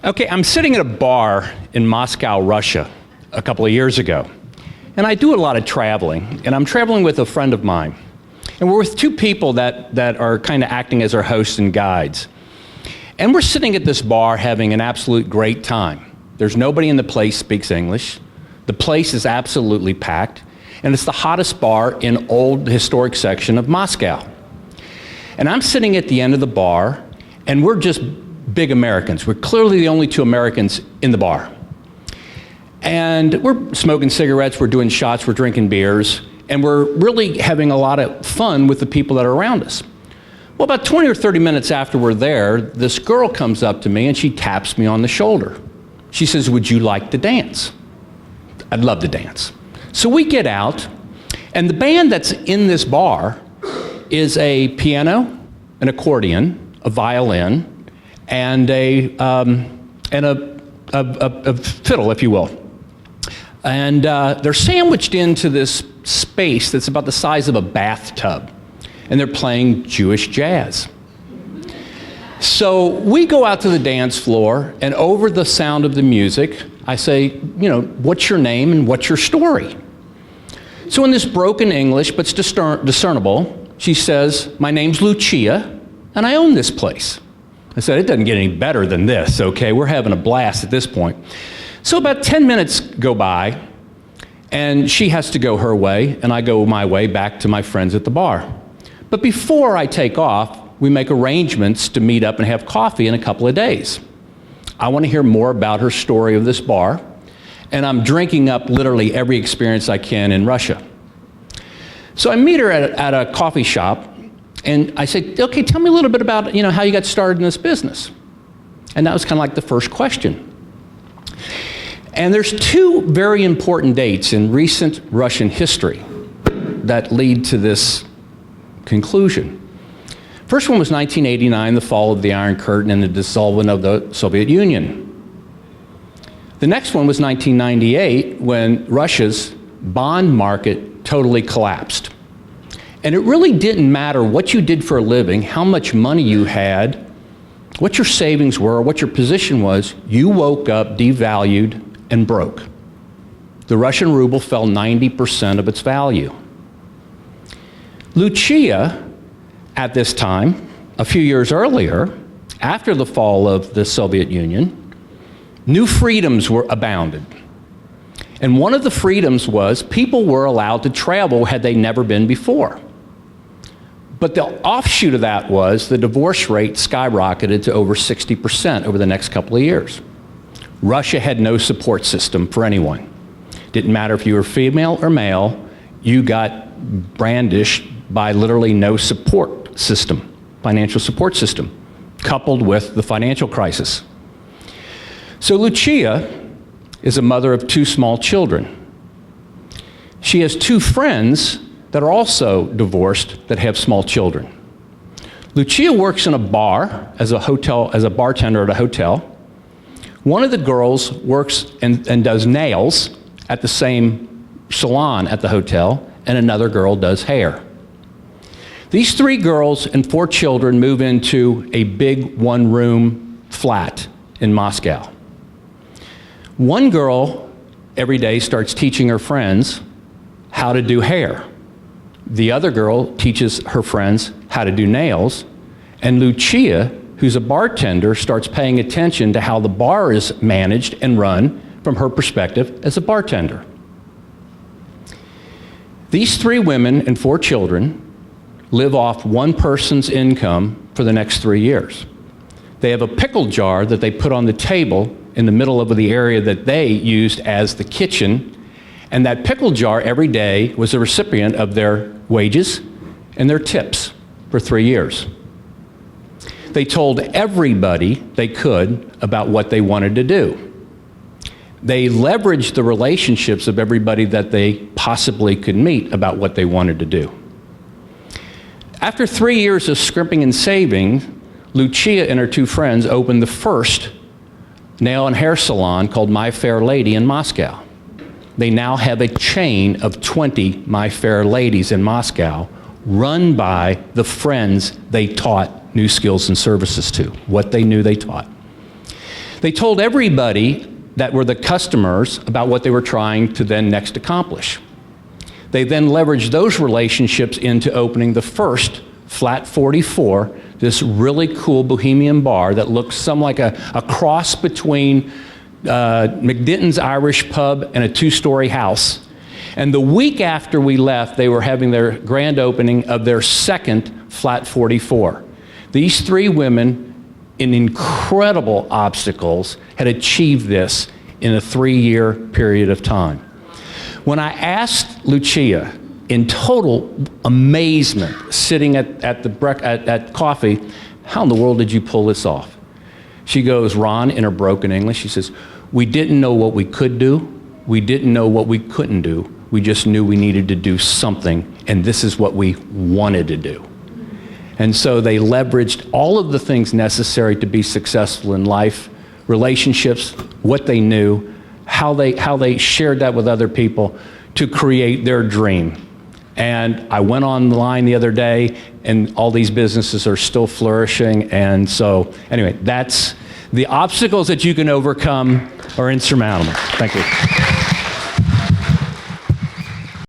Okay, I'm sitting at a bar in Moscow, Russia, a couple of years ago. And I do a lot of traveling, and I'm traveling with a friend of mine. And we're with two people that are kind of acting as our hosts and guides. And we're sitting at this bar having an absolute great time. There's nobody in the place speaks English. The place is absolutely packed, and it's the hottest bar in old historic section of Moscow. And I'm sitting at the end of the bar, and we're just big Americans. We're clearly the only two Americans in the bar. And we're smoking cigarettes, we're doing shots, we're drinking beers, and we're really having a lot of fun with the people that are around us. Well, about 20 or 30 minutes after we're there, this girl comes up to me and she taps me on the shoulder. She says, "Would you like to dance?" I'd love to dance. So we get out, and the band that's in this bar is a piano, an accordion, a violin, and a fiddle, if you will. And they're sandwiched into this space that's about the size of a bathtub, and they're playing Jewish jazz. So we go out to the dance floor, and over the sound of the music, I say, "What's your name and what's your story?" So in this broken English, but it's discernible, she says, "My name's Lucia, and I own this place." I said, "It doesn't get any better than this, okay? We're having a blast at this point." So about 10 minutes go by, and she has to go her way, and I go my way back to my friends at the bar. But before I take off, we make arrangements to meet up and have coffee in a couple of days. I want to hear more about her story of this bar, and I'm drinking up literally every experience I can in Russia. So I meet her at a coffee shop, and I say, "Okay, tell me a little bit about how you got started in this business." And that was kind of like the first question. And there's two very important dates in recent Russian history that lead to this conclusion. First one was 1989, the fall of the Iron Curtain and the dissolvement of the Soviet Union. The next one was 1998, when Russia's bond market totally collapsed. And it really didn't matter what you did for a living, how much money you had, what your savings were, what your position was, you woke up devalued and broke. The Russian ruble fell 90% of its value. Lucia, at this time, a few years earlier, after the fall of the Soviet Union, new freedoms were abounded. And one of the freedoms was people were allowed to travel had they never been before. But the offshoot of that was the divorce rate skyrocketed to over 60% over the next couple of years. Russia had no support system for anyone. Didn't matter if you were female or male, you got brandished by literally no support system, financial support system, coupled with the financial crisis. So Lucia is a mother of two small children. She has two friends that are also divorced that have small children. Lucia works in a bar as a bartender at a hotel. One of the girls works and does nails at the same salon at the hotel, and another girl does hair. These three girls and four children move into a big one-room flat in Moscow. One girl every day starts teaching her friends how to do hair. The other girl teaches her friends how to do nails, and Lucia, who's a bartender, starts paying attention to how the bar is managed and run from her perspective as a bartender. These three women and four children live off one person's income for the next 3 years. They have a pickle jar that they put on the table in the middle of the area that they used as the kitchen, and that pickle jar every day was a recipient of their wages and their tips for 3 years. They told everybody they could about what they wanted to do. They leveraged the relationships of everybody that they possibly could meet about what they wanted to do. After 3 years of scrimping and saving, Lucia and her two friends opened the first nail and hair salon called My Fair Lady in Moscow. They now have a chain of 20 My Fair Ladies in Moscow, run by the friends they taught new skills and services to, what they knew they taught. They told everybody that were the customers about what they were trying to then next accomplish. They then leveraged those relationships into opening the first Flat 44, this really cool bohemian bar that looked some like a cross between McDinton's Irish Pub and a two-story house. And the week after we left, they were having their grand opening of their second Flat 44. These three women, in incredible obstacles, had achieved this in a 3-year period of time. When I asked Lucia, in total amazement, sitting at coffee, how in the world did you pull this off? She goes, Ron, in her broken English, she says, we didn't know what we could do. We didn't know what we couldn't do. We just knew we needed to do something, and this is what we wanted to do. And so they leveraged all of the things necessary to be successful in life, relationships, what they knew, how they shared that with other people to create their dream. And I went online the other day, and all these businesses are still flourishing. And so, anyway, that's the obstacles that you can overcome are insurmountable. Thank you.